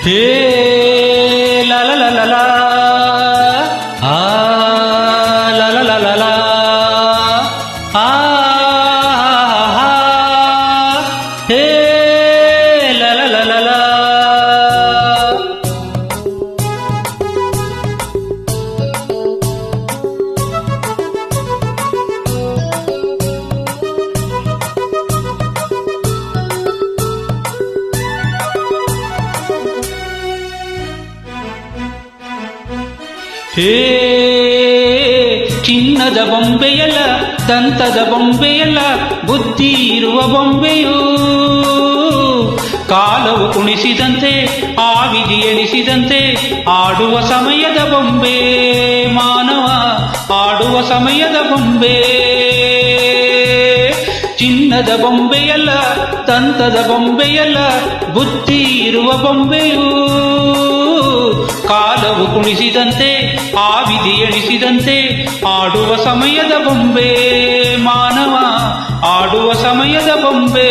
ಹೇ ಲಾ ಲಾ ಲಾ ಲಾ ಲಾ ಆ ಲಾ ಲಾ ಲಾ ಲಾ ಲಾ ಆ ಹೇ ಲಾ ಲಾ ಲಾ ಲಾ ಲಾ ಹೇ ಚಿನ್ನದ ಬೊಂಬೆಯಲ್ಲ, ದಂತದ ಬೊಂಬೆಯಲ್ಲ, ಬುದ್ಧಿ ಇರುವ ಬೊಂಬೆಯೂ. ಕಾಲವು ಕುಣಿಸಿದಂತೆ ಆ ವಿಧಿ ಎಣಿಸಿದಂತೆ ಆಡುವ ಸಮಯದ ಬೊಂಬೆ ಮಾನವ, ಆಡುವ ಸಮಯದ ಬೊಂಬೆ. ಚಿನ್ನದ ಬೊಂಬೆಯಲ್ಲ, ದಂತದ ಬೊಂಬೆಯಲ್ಲ, ಬುದ್ಧಿ ಇರುವ ಬೊಂಬೆಯೂ. ಕಾಲವು ಕುಣಿಸಿದಂತೆ ಆ ವಿಧಿ ಎಣಿಸಿದಂತೆ ಆಡುವ ಸಮಯದ ಬೊಂಬೆ ಮಾನವ, ಆಡುವ ಸಮಯದ ಬೊಂಬೆ.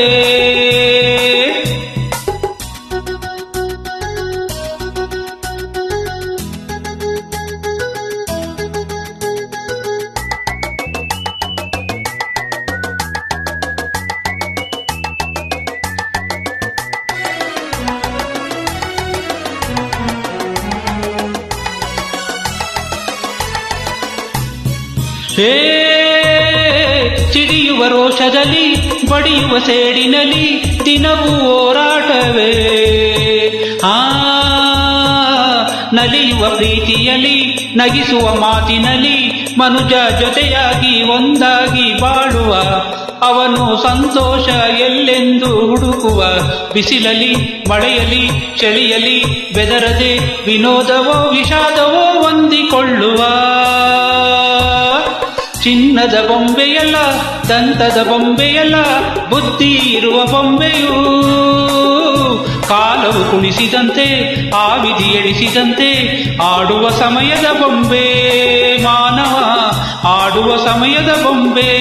ಹೇ ಚಿಡಿಯುವ ರೋಷದಲ್ಲಿ, ಬಡಿಯುವ ಸೇಡಿನಲ್ಲಿ ದಿನವೂ ಹೋರಾಟವೇ. ನಲಿಯುವ ಪ್ರೀತಿಯಲ್ಲಿ, ನಗಿಸುವ ಮಾತಿನಲ್ಲಿ ಮನುಜ ಜೊತೆಯಾಗಿ ಒಂದಾಗಿ ಬಾಳುವ. ಅವನು ಸಂತೋಷ ಎಲ್ಲೆಂದು ಹುಡುಕುವ. ಬಿಸಿಲಲಿ ಮಳೆಯಲಿ ಚಳಿಯಲಿ ಬೆದರದೆ ವಿನೋದವೋ ವಿಷಾದವೋ ಹೊಂದಿಕೊಳ್ಳುವ. ಚಿನ್ನದ ಬೊಂಬೆಯಲ್ಲ, ದಂತದ ಬೊಂಬೆಯಲ್ಲ, ಬುದ್ಧಿ ಇರುವ ಬೊಂಬೆಯೂ. ಕಾಲವು ಕುಣಿಸಿದಂತೆ ಆ ವಿಧಿ ಎಣಿಸಿದಂತೆ ಆಡುವ ಸಮಯದ ಬೊಂಬೆ ಮಾನವ, ಆಡುವ ಸಮಯದ ಬೊಂಬೆ.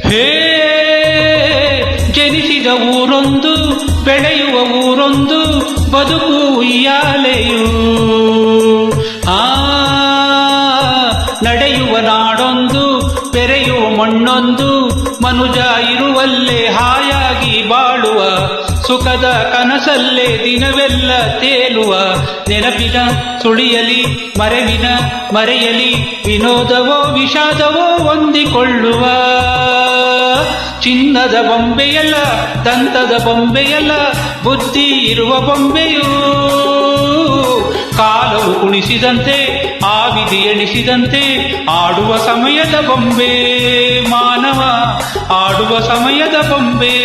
ಹೇ ಜನಿಸಿದ ಊರೊಂದು, ಬೆಳೆಯುವ ಊರೊಂದು, ಬದುಕು ಉಯ್ಯಾಲೆಯು. ನಡೆಯುವ ನಾಡೊಂದು, ಬೆರೆಯುವ ಮಣ್ಣೊಂದು, ಮನುಜ ಇರುವಲ್ಲೇ ಹಾಯಾಗಿ ಬಾಳುವ. ಸುಖದ ಕನಸಲ್ಲೇ ದಿನವೆಲ್ಲ ತೇಲುವ. ನೆನಪಿನ ಸುಳಿಯಲಿ ಮರೆವಿನ ಮರೆಯಲಿ ವಿನೋದವೋ ವಿಷಾದವೋ ಹೊಂದಿಕೊಳ್ಳುವ. ಚಿನ್ನದ ಬೊಂಬೆಯಲ್ಲ, ದಂತದ ಬೊಂಬೆಯಲ್ಲ, ಬುದ್ಧಿ ಇರುವ ಬೊಂಬೆಯೂ. ಕಾಲವು ಕುಣಿಸಿದಂತೆ ಆ ವಿಧಿ ಎಣಿಸಿದಂತೆ ಆಡುವ ಸಮಯದ ಬೊಂಬೆ ಮಾನವ, ಆಡುವ ಸಮಯದ ಬೊಂಬೆ.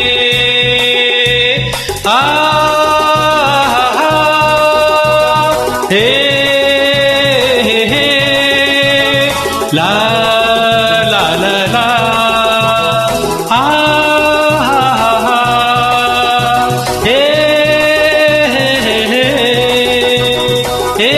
ಹೇ ಲಾ ಲಾ ಲಾ ಲಾ ಹೇ